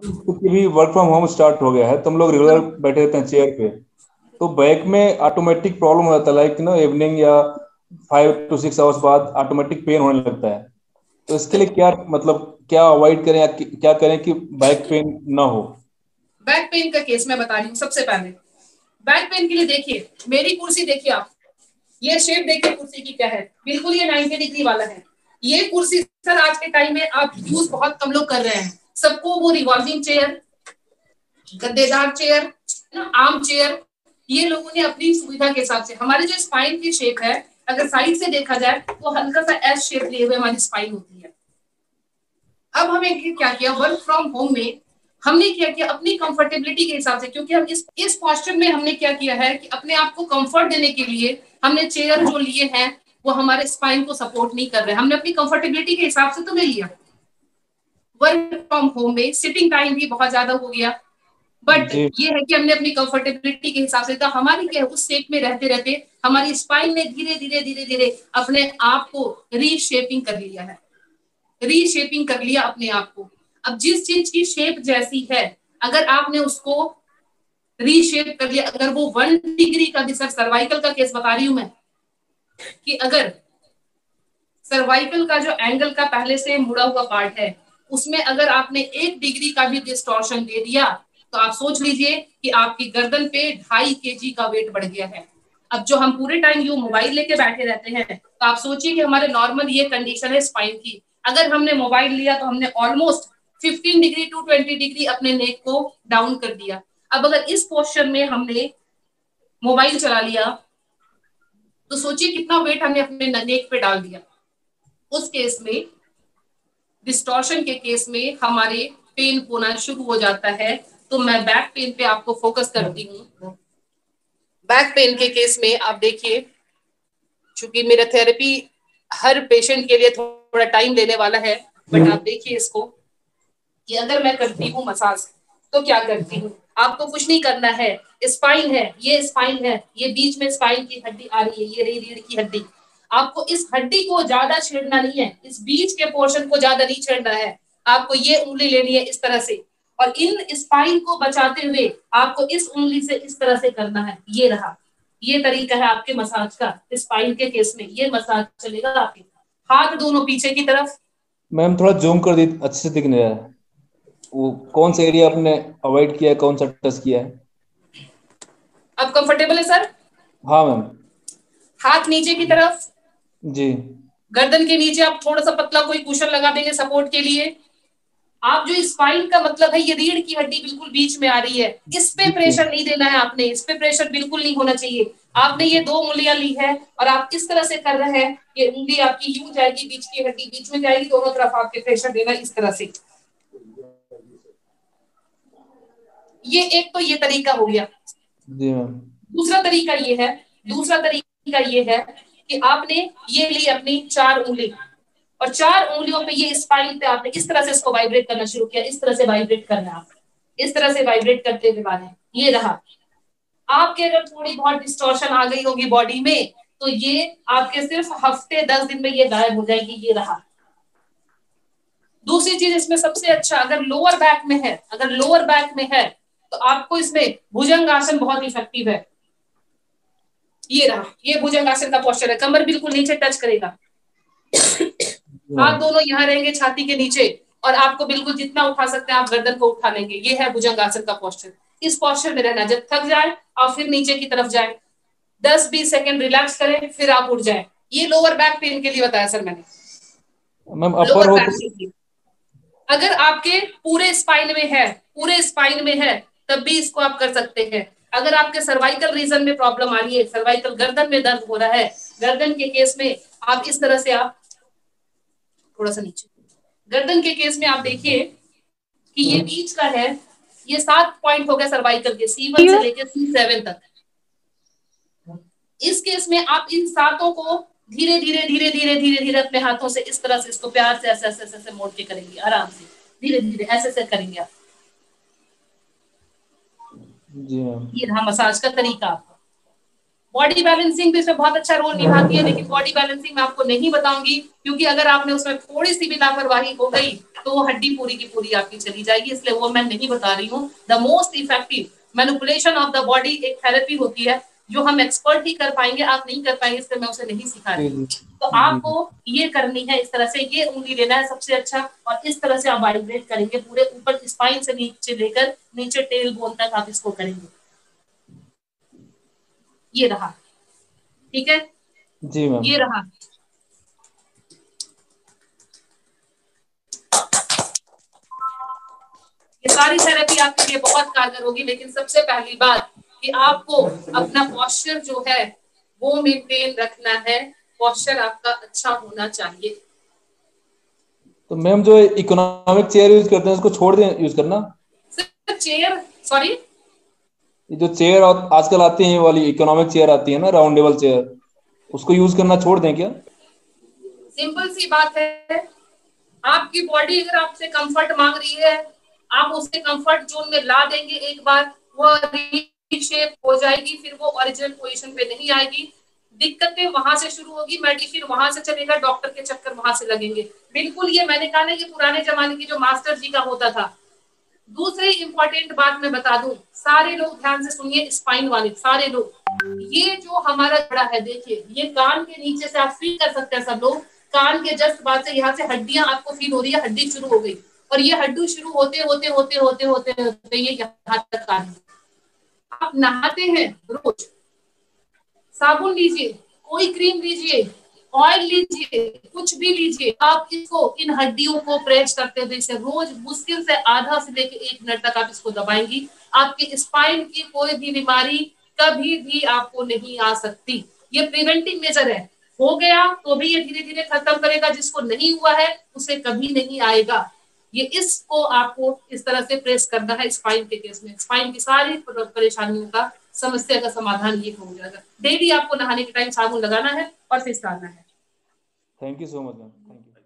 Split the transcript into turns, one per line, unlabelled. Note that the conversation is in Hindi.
क्योंकि भी वर्क फ्रॉम होम स्टार्ट हो गया है तो हम लोग रेगुलर बैठे रहते हैं चेयर पे, तो बैक में ऑटोमेटिक प्रॉब्लम हो जाता है, लाइक इवनिंग या 5 to 6 आवर्स बाद ऑटोमेटिक पेन होने लगता है। तो इसके लिए क्या मतलब क्या अवॉइड करें या क्या करें कि बैक पेन ना हो?
बैक पेन का केस मैं बता रही हूँ। सबसे पहले बैक पेन के लिए देखिए, मेरी कुर्सी देखिए आप, ये शेप देखिए कुर्सी की क्या है, बिल्कुल ये 90 डिग्री वाला है। ये कुर्सी सर आज के टाइम में आप यूज बहुत कम लोग कर रहे हैं। सबको वो रिवॉल्विंग चेयर, गद्देदार चेयर, आर्म चेयर, ये लोगों ने अपनी सुविधा के हिसाब से, हमारी जो स्पाइन की शेप है अगर साइड से देखा जाए तो हल्का सा एस शेप लिए हुए हमारी स्पाइन होती है। अब हमें क्या किया, वर्क फ्रॉम होम में हमने क्या किया, अपनी कंफर्टेबिलिटी के हिसाब से, क्योंकि हम इस पोस्चर में हमने क्या किया है कि अपने आप को कंफर्ट देने के लिए हमने चेयर जो लिए हैं वो हमारे स्पाइन को सपोर्ट नहीं कर रहे, हमने अपनी कंफर्टेबिलिटी के हिसाब से तो ले लिया। वर्क फ्रॉम होम में सिटिंग टाइम भी बहुत ज्यादा हो गया, बट
जी।
ये है कि हमने अपनी कंफर्टेबिलिटी के हिसाब से, तो हमारी क्या है, उस शेप में रहते रहते हमारी स्पाइन ने धीरे धीरे धीरे धीरे अपने आप को रीशेपिंग कर लिया है, रीशेपिंग कर लिया अपने आप को। अब जिस चीज की शेप जैसी है, अगर आपने उसको रीशेप कर लिया, अगर वो 1 डिग्री का भी, सर सर्वाइकल का केस बता रही हूं मैं, कि अगर सर्वाइकल का जो एंगल का पहले से मुड़ा हुआ पार्ट है उसमें अगर आपने 1 डिग्री का भी डिस्टॉर्शन दे दिया तो आप सोच लीजिए कि आपकी गर्दन पे 2.5 kg का वेट बढ़ गया है। अब जो हम पूरे टाइम यू मोबाइल लेके बैठे रहते हैं तो आप सोचिए कि हमारे नॉर्मल ये कंडीशन है स्पाइन की, अगर हमने मोबाइल लिया तो हमने ऑलमोस्ट 15 डिग्री टू 20 डिग्री अपने नेक को डाउन कर दिया। अब अगर इस पोस्चर में हमने मोबाइल चला लिया तो सोचिए कितना वेट हमने अपने नेक पे डाल दिया। उस केस में, डिस्टॉर्शन के केस में हमारे पेन होना शुरू हो जाता है। तो मैं बैक पेन पे आपको फोकस करती हूँ। बैक पेन के केस में आप देखिए, चूंकि मेरा थेरेपी हर पेशेंट के लिए थोड़ा टाइम लेने वाला है, बट आप देखिए इसको कि अगर मैं करती हूँ मसाज तो क्या करती हूँ, आपको कुछ नहीं करना है। स्पाइन है, ये स्पाइन है, ये बीच में स्पाइन की हड्डी आ रही है, ये रही रीढ़ की हड्डी। आपको इस हड्डी को ज्यादा छेड़ना नहीं है, इस बीच के पोर्शन को ज्यादा नहीं छेड़ना है। आपको ये उंगली लेनी है इस तरह से, और इन स्पाइन को बचाते हुए आपको इस उंगली से इस तरह से करना है। ये रहा, ये तरीका है आपके मसाज का। स्पाइन के केस में ये मसाज चलेगा आपके। हाथ दोनों पीछे की तरफ।
मैम थोड़ा जूम कर दी, अच्छे से दिख नहीं रहा है। वो कौन सा एरिया आपने अवॉइड किया है, कौन सा टच किया है?
अब कंफर्टेबल है सर?
हाँ मैम।
हाथ नीचे की तरफ,
जी।
गर्दन के नीचे आप थोड़ा सा पतला कोई कुशन लगा देंगे सपोर्ट के लिए। आप जो स्पाइन का मतलब है, ये रीढ़ की हड्डी बिल्कुल बीच में आ रही है, इस पे
जी।
प्रेशर नहीं देना है आपने, इस पे प्रेशर बिल्कुल नहीं होना चाहिए। आपने ये 2 उंगलियां ली है और आप इस तरह से कर रहे हैं, ये उंगली आपकी यूं जाएगी, बीच की हड्डी बीच में जाएगी, दोनों तरफ आपके प्रेशर देना इस तरह से। ये एक तो ये तरीका हो गया।
जी मैम।
दूसरा तरीका ये है, दूसरा तरीका ये है कि आपने ये ली अपनी 4 उंगली, और 4 उंगलियों पे ये स्पाइन पे आपने इस तरह से इसको वाइब्रेट करना शुरू किया, इस तरह से वाइब्रेट करना है आप, इस तरह से वाइब्रेट करते हुए बाद ये रहा। आपके अगर थोड़ी बहुत डिस्टॉर्शन आ गई होगी बॉडी में तो ये आपके सिर्फ हफ्ते 10 दिन में ये गायब हो जाएगी। ये रहा। दूसरी चीज इसमें सबसे अच्छा, अगर लोअर बैक में है, अगर लोअर बैक में है तो आपको इसमें भुजंग आसन बहुत इफेक्टिव है। ये रहा, ये भुजंग आसन का पोस्चर है, कमर बिल्कुल नीचे टच करेगा,
जी
हाथ
मैम।
दोनों यहाँ रहेंगे छाती के नीचे, और आपको बिल्कुल जितना उठा सकते हैं आप गर्दन को उठा लेंगे। ये है भुजंग आसन का पोस्चर। इस पोस्चर में रहना, जब थक जाए और फिर नीचे की तरफ जाए, 10-20 सेकंड रिलैक्स करें, फिर आप उठ जाए। ये लोअर बैक पेन के लिए बताया सर मैंने,
मैम अपर
लोअर
हो
बैक
तो?
पेन के लिए। अगर आपके पूरे स्पाइन में है, पूरे स्पाइन में है, तब भी इसको आप कर सकते हैं। अगर आपके सर्वाइकल रीजन में प्रॉब्लम आ रही है, सर्वाइकल गर्दन में दर्द हो रहा है, गर्दन के केस में आप इस तरह से, आप थोड़ा सा नीचे, गर्दन के केस में आप देखिए कि ये बीच का है, ये 7 पॉइंट हो गया सर्वाइकल के, C1 से लेकर C7 तक। इस केस में आप इन सातों को धीरे धीरे धीरे धीरे धीरे धीरे अपने हाथों से इस तरह से इसको प्यार से ऐसे ऐसे ऐसे मोड़ के करेंगे, आराम से धीरे धीरे ऐसे ऐसे करेंगे आप।
जी मैम।
ये रहा मसाज का तरीका आपका। बॉडी बैलेंसिंग भी इसमें बहुत अच्छा रोल निभाती है, लेकिन बॉडी बैलेंसिंग मैं आपको नहीं बताऊंगी, क्योंकि अगर आपने उसमें थोड़ी सी भी लापरवाही हो गई तो वो हड्डी पूरी की पूरी आपकी चली जाएगी, इसलिए वो मैं नहीं बता रही हूँ। The most effective manipulation of the body एक थेरेपी होती है जो हम एक्सपर्ट ही कर पाएंगे, आप नहीं कर पाएंगे, इसलिए मैं उसे नहीं सिखा
जी
रही।
जी
तो
जी
आपको ये करनी है इस तरह से, ये उंगली लेना है सबसे अच्छा, और इस तरह से आप वाइब्रेट करेंगे पूरे ऊपर स्पाइन से नीचे लेकर नीचे टेल बोन तक आप इसको करेंगे। ये रहा, ठीक है,
जी मैम।
ये रहा। ये सारी थेरेपी आपके लिए बहुत कारगर होगी, लेकिन सबसे पहली बात कि आपको अपना पॉस्चर जो है वो मेंटेन रखना है। पॉस्चर आपका अच्छा होना चाहिए।
तो मैम जो इकोनॉमिक चेयर यूज करते हैं उसको छोड़ दें यूज करना?
सिर्फ चेयर, सॉरी,
ये जो चेयर आजकल आती है, ये वाली इकोनॉमिक चेयर आती है ना, राउंडेबल चेयर, उसको यूज करना छोड़ दें क्या?
सिंपल सी बात है, आपकी बॉडी अगर आपसे कंफर्ट मांग रही है, आप उसे कंफर्ट जोन में ला देंगे एक बार, वो रीशेप हो जाएगी, फिर वो ओरिजिनल पोजीशन पे नहीं आएगी। दिक्कतें वहां से शुरू होगी, मेडिसिन वहां से चलेगा, डॉक्टर के चक्कर वहां से लगेंगे। बिल्कुल ये मैंने कहा ना, ये पुराने जमाने की जो मास्टर जी का होता था। दूसरी इंपॉर्टेंट बात मैं बता दूं, सारे लोग ध्यान से सुनिए, स्पाइन वाले सारे लोग, ये जो हमारा जड़ा है, देखिए ये कान के नीचे से आप फील कर सकते हैं सब लोग, कान के जस्ट बाद से यहाँ से हड्डियां आपको फील हो रही है, हड्डी शुरू हो गई, और ये हड्डी शुरू होते होते होते होते होते होते ये यहाँ तक आ गई। आप नहाते हैं रोज, साबुन लीजिए, कोई क्रीम लीजिए, ऑयल लीजिए, कुछ भी लीजिए, आप इसको इन हड्डियों को प्रेस करते हुए इसे रोज मुश्किल से आधा से लेकर 1 मिनट तक आप इसको दबाएंगी, आपके स्पाइन की कोई भी बीमारी कभी भी आपको नहीं आ सकती। ये प्रिवेंटिव मेजर है, हो गया तो भी ये धीरे धीरे खत्म करेगा, जिसको नहीं हुआ है उसे कभी नहीं आएगा। ये इसको आपको इस तरह से प्रेस करना है स्पाइन के केस में, स्पाइन की सारी परेशानियों का समस्या का समाधान ये हो जाएगा। डेली आपको नहाने के टाइम साबुन लगाना है और फिर नहाना है।
Thank you so much ma'am, thank you.